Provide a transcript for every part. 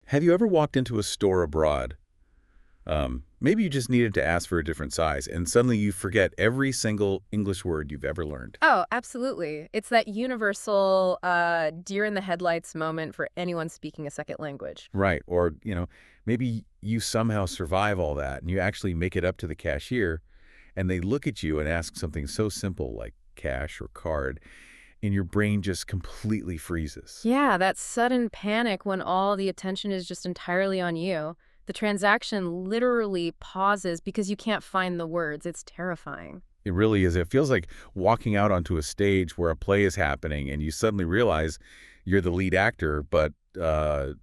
Have you ever walked into a store abroad? Maybe you just needed to ask for a different size, and suddenly you forget every single English word you've ever learned. Oh, absolutely. It's that universal deer in the headlights moment for anyone speaking a second language. Right. Or, maybe you somehow survive all that, and you actually make it up to the cashier, and they look at you and ask something so simple like cash or card, and your brain just completely freezes. Yeah, that sudden panic when all the attention is just entirely on you. The transaction literally pauses because you can't find the words. It's terrifying. It really is. It feels like walking out onto a stage where a play is happening, and you suddenly realize you're the lead actor, but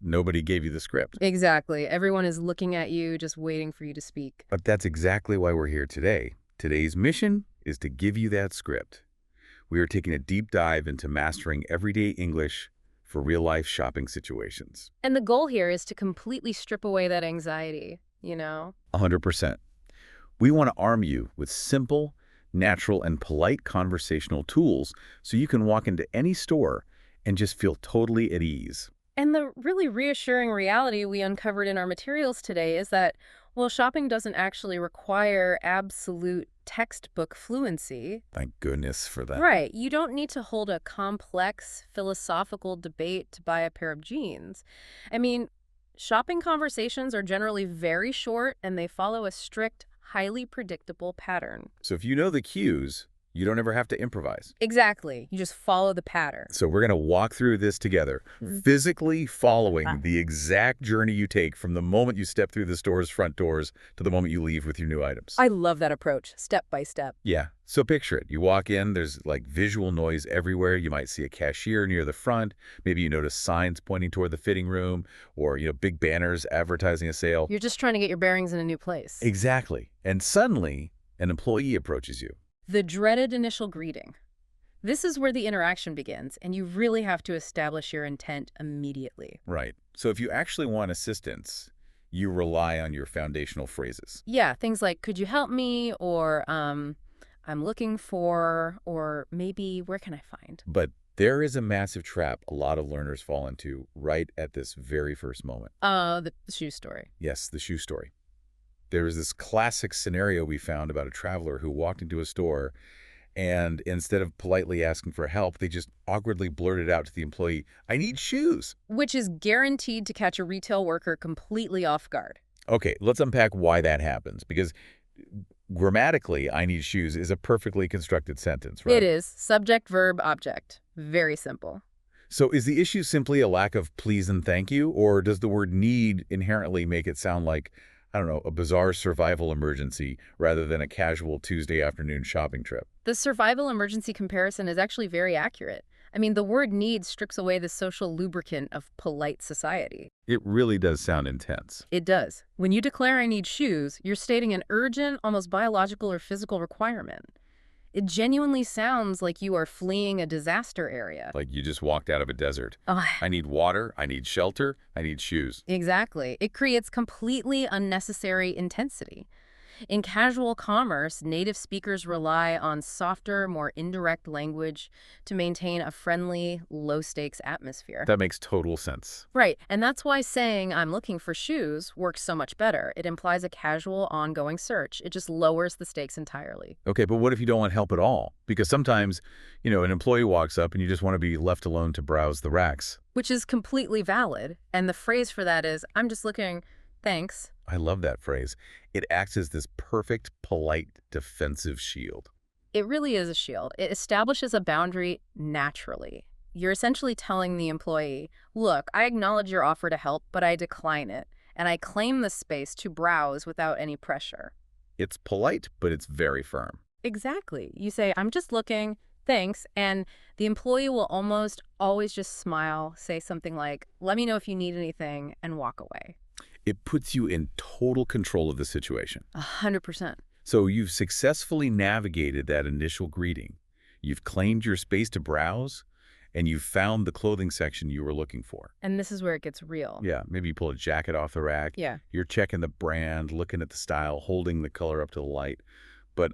nobody gave you the script. Exactly. Everyone is looking at you, just waiting for you to speak. But that's exactly why we're here today. Today's mission is to give you that script. We are taking a deep dive into mastering everyday English for real-life shopping situations. And the goal here is to completely strip away that anxiety. 100%. We want to arm you with simple, natural, and polite conversational tools so you can walk into any store and just feel totally at ease. And the really reassuring reality we uncovered in our materials today is that, well, shopping doesn't actually require absolute textbook fluency. Thank goodness for that. Right. You don't need to hold a complex philosophical debate to buy a pair of jeans. I mean, shopping conversations are generally very short and they follow a strict, highly predictable pattern. So if you know the cues, you don't ever have to improvise. Exactly. You just follow the pattern. So we're going to walk through this together, physically following the exact journey you take from the moment you step through the store's front doors to the moment you leave with your new items. I love that approach, step by step. Yeah. So picture it. You walk in, there's like visual noise everywhere. You might see a cashier near the front. Maybe you notice signs pointing toward the fitting room or, big banners advertising a sale. You're just trying to get your bearings in a new place. Exactly. And suddenly, an employee approaches you. The dreaded initial greeting. This is where the interaction begins, and you really have to establish your intent immediately. Right. So if you actually want assistance, you rely on your foundational phrases. Yeah, things like, could you help me? Or, I'm looking for, or maybe, where can I find? But there is a massive trap a lot of learners fall into right at this very first moment. The shoe story. Yes, the shoe story. There was this classic scenario we found about a traveler who walked into a store and instead of politely asking for help, they just awkwardly blurted out to the employee, "I need shoes." Which is guaranteed to catch a retail worker completely off guard. Okay, let's unpack why that happens, because grammatically, "I need shoes" is a perfectly constructed sentence, right? It is. Subject, verb, object. Very simple. So is the issue simply a lack of please and thank you, or does the word need inherently make it sound like, I don't know, a bizarre survival emergency rather than a casual Tuesday afternoon shopping trip? The survival emergency comparison is actually very accurate. I mean, the word need strips away the social lubricant of polite society. It really does sound intense. It does. When you declare I need shoes, you're stating an urgent, almost biological or physical requirement. It genuinely sounds like you are fleeing a disaster area. Like you just walked out of a desert. Ugh. I need water, I need shelter, I need shoes. Exactly. It creates completely unnecessary intensity. In casual commerce, native speakers rely on softer, more indirect language to maintain a friendly, low-stakes atmosphere. That makes total sense. Right, and that's why saying "I'm looking for shoes" works so much better. It implies a casual, ongoing search. It just lowers the stakes entirely. Okay, but what if you don't want help at all? Because sometimes, an employee walks up and you just want to be left alone to browse the racks. Which is completely valid, and the phrase for that is, "I'm just looking, thanks." I love that phrase. It acts as this perfect, polite, defensive shield. It really is a shield. It establishes a boundary naturally. You're essentially telling the employee, look, I acknowledge your offer to help, but I decline it, and I claim the space to browse without any pressure. It's polite, but it's very firm. Exactly. You say, I'm just looking, thanks, and the employee will almost always just smile, say something like, let me know if you need anything, and walk away. It puts you in total control of the situation. 100%. So you've successfully navigated that initial greeting. You've claimed your space to browse, and you've found the clothing section you were looking for. And this is where it gets real. Yeah, maybe you pull a jacket off the rack. Yeah. You're checking the brand, looking at the style, holding the color up to the light. But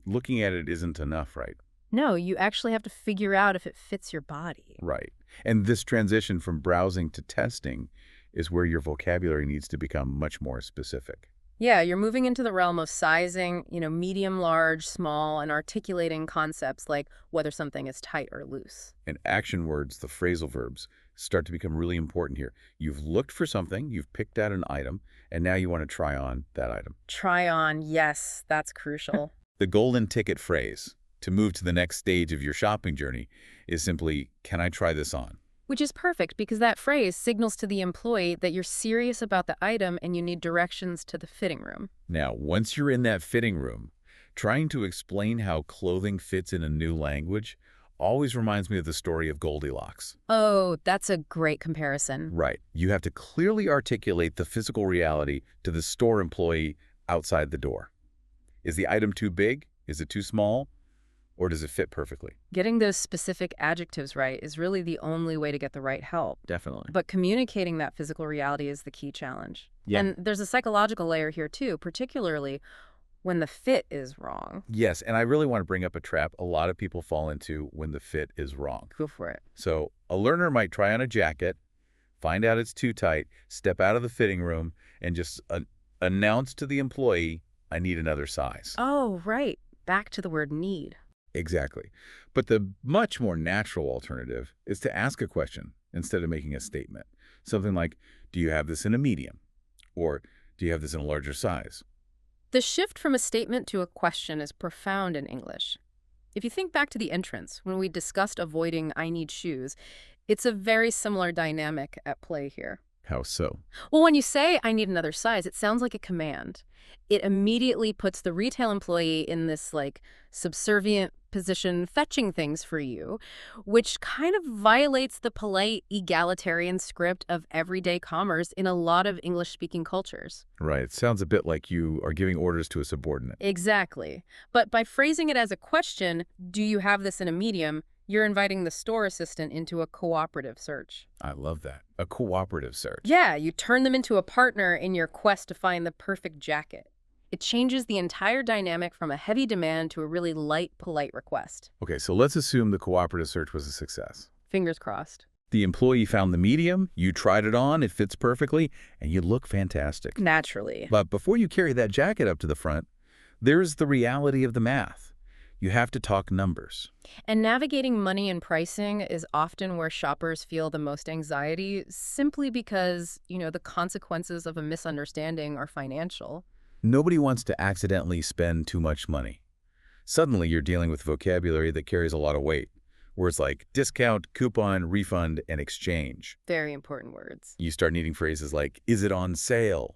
looking at it isn't enough, right? No, you actually have to figure out if it fits your body. Right. And this transition from browsing to testing is where your vocabulary needs to become much more specific. Yeah, you're moving into the realm of sizing, medium, large, small, and articulating concepts like whether something is tight or loose. And action words, the phrasal verbs, start to become really important here. You've looked for something, you've picked out an item, and now you want to try on that item. Try on, yes, that's crucial. The golden ticket phrase to move to the next stage of your shopping journey is simply, can I try this on? Which is perfect because that phrase signals to the employee that you're serious about the item and you need directions to the fitting room. Now, once you're in that fitting room, trying to explain how clothing fits in a new language always reminds me of the story of Goldilocks. Oh, that's a great comparison. Right. You have to clearly articulate the physical reality to the store employee outside the door. Is the item too big? Is it too small? Or does it fit perfectly? Getting those specific adjectives right is really the only way to get the right help. Definitely. But communicating that physical reality is the key challenge. Yeah. And there's a psychological layer here too, particularly when the fit is wrong. Yes, and I really want to bring up a trap a lot of people fall into when the fit is wrong. Go for it. So a learner might try on a jacket, find out it's too tight, step out of the fitting room, and just announce to the employee, I need another size. Oh, right. Back to the word need. Exactly. But the much more natural alternative is to ask a question instead of making a statement. Something like, do you have this in a medium? Or do you have this in a larger size? The shift from a statement to a question is profound in English. If you think back to the entrance, when we discussed avoiding I need shoes, it's a very similar dynamic at play here. How so? Well, when you say I need another size, it sounds like a command. It immediately puts the retail employee in this subservient position fetching things for you, which kind of violates the polite egalitarian script of everyday commerce in a lot of English-speaking cultures. Right. It sounds a bit like you are giving orders to a subordinate. Exactly. But by phrasing it as a question, do you have this in a medium, you're inviting the store assistant into a cooperative search. I love that. A cooperative search. Yeah, you turn them into a partner in your quest to find the perfect jacket. It changes the entire dynamic from a heavy demand to a really light, polite request. Okay, so let's assume the cooperative search was a success. Fingers crossed. The employee found the medium, you tried it on, it fits perfectly, and you look fantastic. Naturally. But before you carry that jacket up to the front, there's the reality of the math. You have to talk numbers. And navigating money and pricing is often where shoppers feel the most anxiety, simply because, the consequences of a misunderstanding are financial. Nobody wants to accidentally spend too much money. Suddenly, you're dealing with vocabulary that carries a lot of weight. Words like discount, coupon, refund, and exchange. Very important words. You start needing phrases like, is it on sale?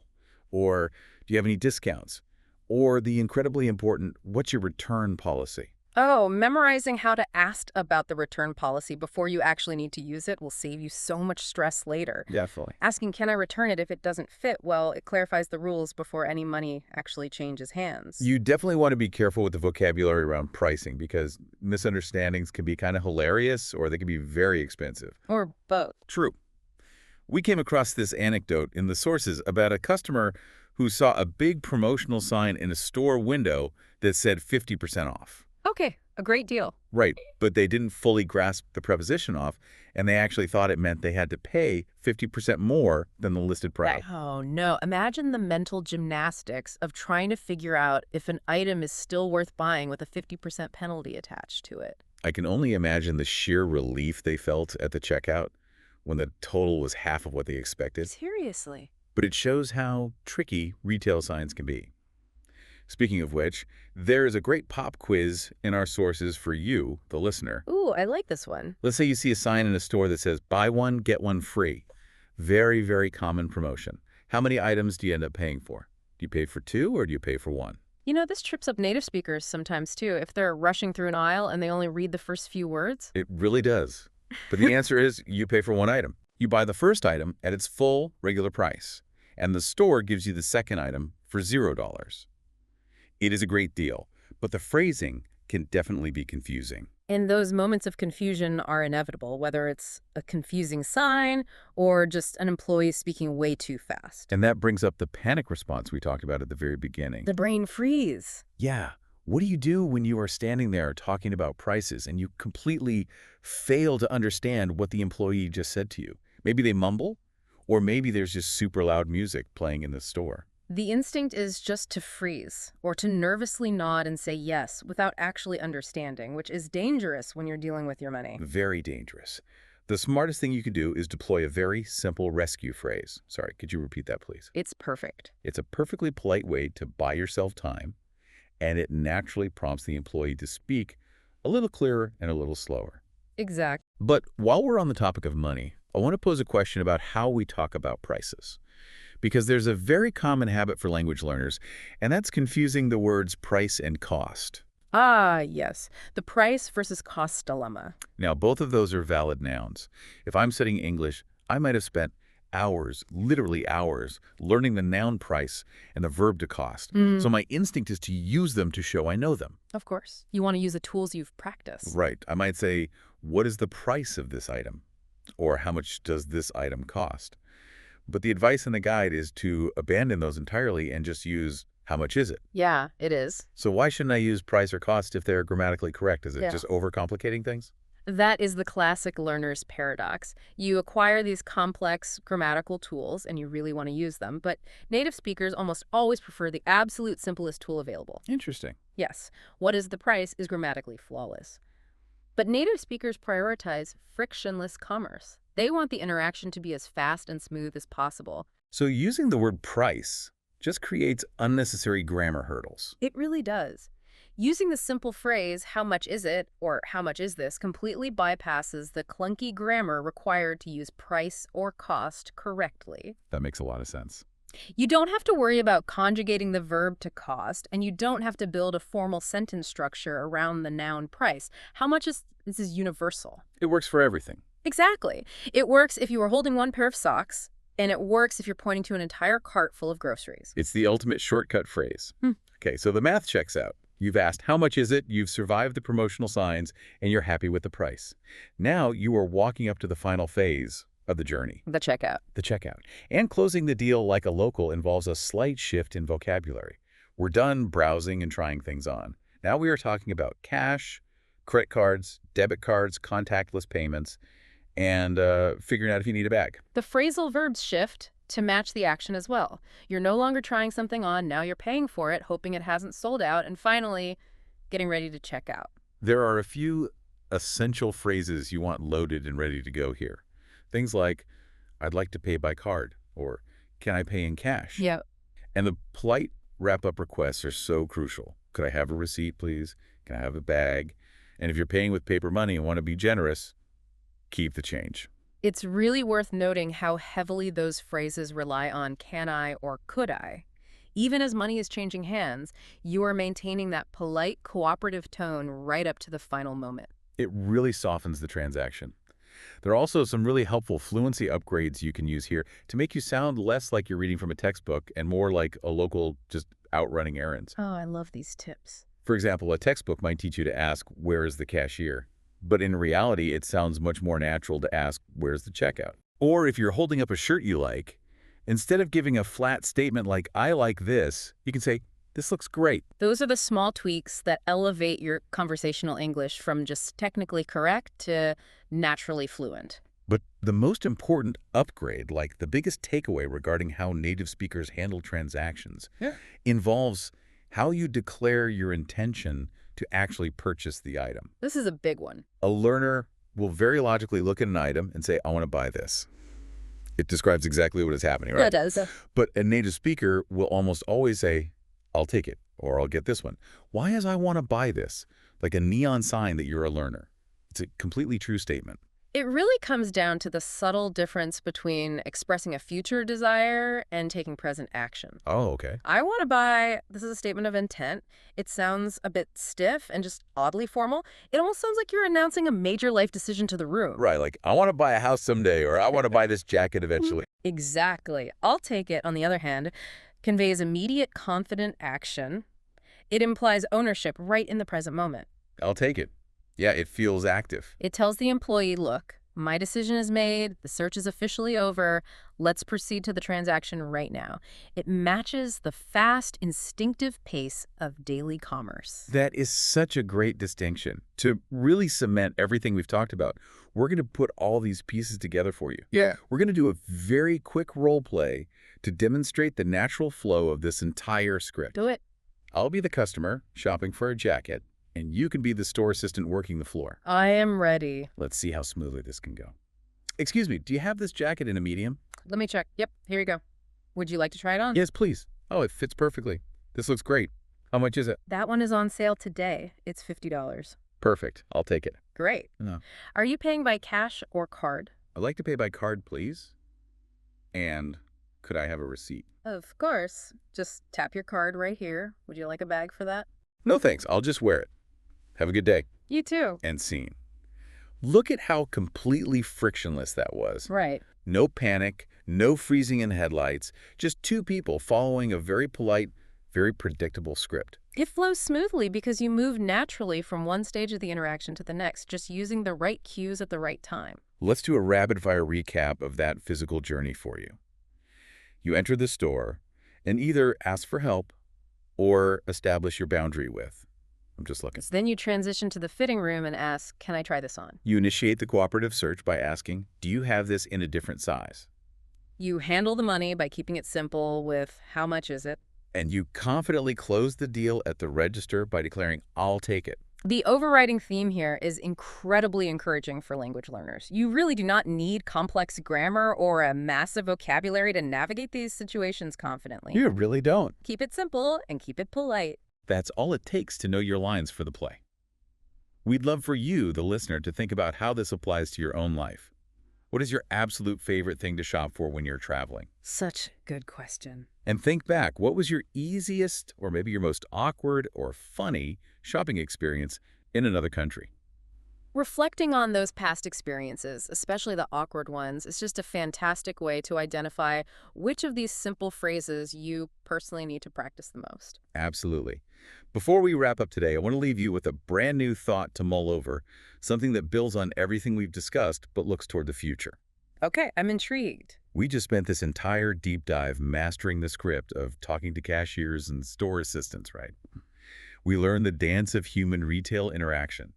Or, do you have any discounts? Or the incredibly important, what's your return policy? Oh, memorizing how to ask about the return policy before you actually need to use it will save you so much stress later. Definitely. Asking, can I return it if it doesn't fit? Well, it clarifies the rules before any money actually changes hands. You definitely want to be careful with the vocabulary around pricing because misunderstandings can be kind of hilarious or they can be very expensive. Or both. True. We came across this anecdote in the sources about a customer who saw a big promotional sign in a store window that said 50% off. Okay, a great deal. Right, but they didn't fully grasp the preposition off, and they actually thought it meant they had to pay 50% more than the listed price. Oh, no. Imagine the mental gymnastics of trying to figure out if an item is still worth buying with a 50% penalty attached to it. I can only imagine the sheer relief they felt at the checkout when the total was half of what they expected. Seriously. But it shows how tricky retail signs can be. Speaking of which, there is a great pop quiz in our sources for you, the listener. Ooh, I like this one. Let's say you see a sign in a store that says, buy one, get one free. Very, very common promotion. How many items do you end up paying for? Do you pay for 2 or do you pay for 1? This trips up native speakers sometimes, too, if they're rushing through an aisle and they only read the first few words. It really does. But the answer is you pay for 1 item. You buy the first item at its full regular price, and the store gives you the second item for $0. It is a great deal, but the phrasing can definitely be confusing. And those moments of confusion are inevitable, whether it's a confusing sign or just an employee speaking way too fast. And that brings up the panic response we talked about at the very beginning. The brain freeze. Yeah. What do you do when you are standing there talking about prices and you completely fail to understand what the employee just said to you? Maybe they mumble, or maybe there's just super loud music playing in the store. The instinct is just to freeze or to nervously nod and say yes without actually understanding, which is dangerous when you're dealing with your money. Very dangerous. The smartest thing you can do is deploy a very simple rescue phrase. Sorry, could you repeat that, please? It's perfect. It's a perfectly polite way to buy yourself time, and it naturally prompts the employee to speak a little clearer and a little slower. Exact. But while we're on the topic of money, I want to pose a question about how we talk about prices. Because there's a very common habit for language learners, and that's confusing the words price and cost. Ah, yes. The price versus cost dilemma. Now, both of those are valid nouns. If I'm studying English, I might have spent hours, literally hours, learning the noun price and the verb to cost. So my instinct is to use them to show I know them. Of course. You want to use the tools you've practiced. Right. I might say, what is the price of this item? Or how much does this item cost? But the advice in the guide is to abandon those entirely and just use how much is it? Yeah, it is. So why shouldn't I use price or cost if they're grammatically correct? Is it Yeah. just overcomplicating things? That is the classic learner's paradox. You acquire these complex grammatical tools and you really want to use them, but native speakers almost always prefer the absolute simplest tool available. Interesting. Yes, what is the price is grammatically flawless. But native speakers prioritize frictionless commerce. They want the interaction to be as fast and smooth as possible. So using the word price just creates unnecessary grammar hurdles. It really does. Using the simple phrase, how much is it, or how much is this, completely bypasses the clunky grammar required to use price or cost correctly. That makes a lot of sense. You don't have to worry about conjugating the verb to cost, and you don't have to build a formal sentence structure around the noun price. How much is this is universal. It works for everything. Exactly. It works if you are holding one pair of socks, and it works if you're pointing to an entire cart full of groceries. It's the ultimate shortcut phrase. Okay, so the math checks out. You've asked how much is it, you've survived the promotional signs, and you're happy with the price. Now you are walking up to the final phase of the journey, The checkout. the checkout. And closing the deal like a local involves a slight shift in vocabulary. We're done browsing and trying things on. Now we are talking about cash, credit cards, debit cards, contactless payments, and figuring out if you need a bag. The phrasal verbs shift to match the action as well. You're no longer trying something on, now you're paying for it, hoping it hasn't sold out, and finally, getting ready to check out. There are a few essential phrases you want loaded and ready to go here. Things like, I'd like to pay by card, or can I pay in cash? Yeah. And the polite wrap-up requests are so crucial. Could I have a receipt, please? Can I have a bag? And if you're paying with paper money and want to be generous, keep the change. It's really worth noting how heavily those phrases rely on can I or could I. Even as money is changing hands, you are maintaining that polite, cooperative tone right up to the final moment. It really softens the transaction. There are also some really helpful fluency upgrades you can use here to make you sound less like you're reading from a textbook and more like a local just out running errands. Oh, I love these tips. For example, a textbook might teach you to ask, where is the cashier? But in reality, it sounds much more natural to ask, where's the checkout? Or if you're holding up a shirt you like, instead of giving a flat statement like, I like this, you can say, this looks great. Those are the small tweaks that elevate your conversational English from just technically correct to naturally fluent. But the most important upgrade, like the biggest takeaway regarding how native speakers handle transactions, involves how you declare your intention to actually purchase the item. This is a big one. A learner will very logically look at an item and say, I want to buy this. It describes exactly what is happening, right? Yeah, it does. But a native speaker will almost always say, I'll take it, or I'll get this one. Why is I want to buy this? Like a neon sign that you're a learner. It's a completely true statement. It really comes down to the subtle difference between expressing a future desire and taking present action. Oh, okay. I want to buy, this is a statement of intent. It sounds a bit stiff and just oddly formal. It almost sounds like you're announcing a major life decision to the room. Right, like, I want to buy a house someday, or I want to buy this jacket eventually. Exactly. I'll take it, on the other hand, conveys immediate confident action. It implies ownership right in the present moment. I'll take it. Yeah, it feels active. It tells the employee, look, My decision is made. The search is officially over. Let's proceed to the transaction right now. It matches the fast, instinctive pace of daily commerce. That is such a great distinction. To really cement everything we've talked about, we're going to put all these pieces together for you. Yeah. We're going to do a very quick role play to demonstrate the natural flow of this entire script. Do it. I'll be the customer shopping for a jacket, and you can be the store assistant working the floor. I am ready. Let's see how smoothly this can go. Excuse me, do you have this jacket in a medium? Let me check. Yep, here you go. Would you like to try it on? Yes, please. Oh, it fits perfectly. This looks great. How much is it? That one is on sale today. It's $50. Perfect. I'll take it. Great. No. Are you paying by cash or card? I'd like to pay by card, please. And could I have a receipt? Of course. Just tap your card right here. Would you like a bag for that? No, thanks. I'll just wear it. Have a good day. You too. And scene. Look at how completely frictionless that was. Right. No panic, no freezing in headlights, just two people following a very polite, very predictable script. It flows smoothly because you move naturally from one stage of the interaction to the next, just using the right cues at the right time. Let's do a rapid-fire recap of that physical journey for you. You enter the store and either ask for help or establish your boundary with. I'm just looking. So then you transition to the fitting room and ask, can I try this on? You initiate the cooperative search by asking, do you have this in a different size? You handle the money by keeping it simple with, how much is it? And you confidently close the deal at the register by declaring, I'll take it. The overriding theme here is incredibly encouraging for language learners. You really do not need complex grammar or a massive vocabulary to navigate these situations confidently. You really don't. Keep it simple and keep it polite. That's all it takes to know your lines for the play. We'd love for you, the listener, to think about how this applies to your own life. What is your absolute favorite thing to shop for when you're traveling? Such a good question. And think back, what was your easiest or maybe your most awkward or funny shopping experience in another country? Reflecting on those past experiences, especially the awkward ones, is just a fantastic way to identify which of these simple phrases you personally need to practice the most. Absolutely. Before we wrap up today, I want to leave you with a brand new thought to mull over, something that builds on everything we've discussed but looks toward the future. Okay, I'm intrigued. We just spent this entire deep dive mastering the script of talking to cashiers and store assistants, right? We learned the dance of human retail interaction.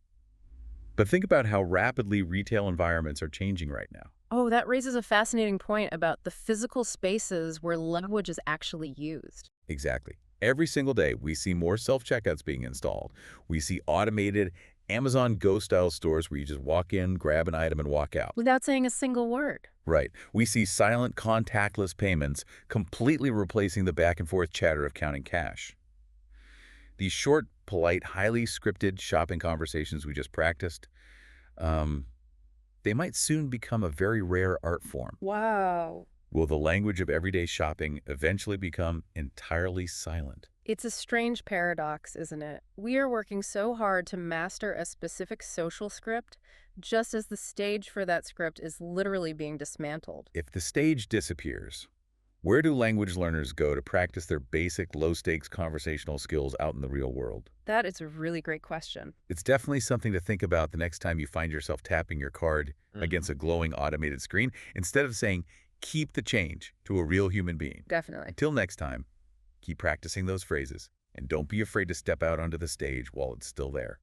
But think about how rapidly retail environments are changing right now. Oh, that raises a fascinating point about the physical spaces where language is actually used. Exactly. Every single day, we see more self-checkouts being installed. We see automated Amazon Go-style stores where you just walk in, grab an item, and walk out. Without saying a single word. Right. We see silent, contactless payments completely replacing the back-and-forth chatter of counting cash. These short, polite, highly scripted shopping conversations we just practiced, they might soon become a very rare art form. Wow. Will the language of everyday shopping eventually become entirely silent? It's a strange paradox, isn't it? We are working so hard to master a specific social script, just as the stage for that script is literally being dismantled. If the stage disappears, where do language learners go to practice their basic low-stakes conversational skills out in the real world? That is a really great question. It's definitely something to think about the next time you find yourself tapping your card against a glowing automated screen, instead of saying, keep the change to a real human being. Definitely. Until next time, keep practicing those phrases, and don't be afraid to step out onto the stage while it's still there.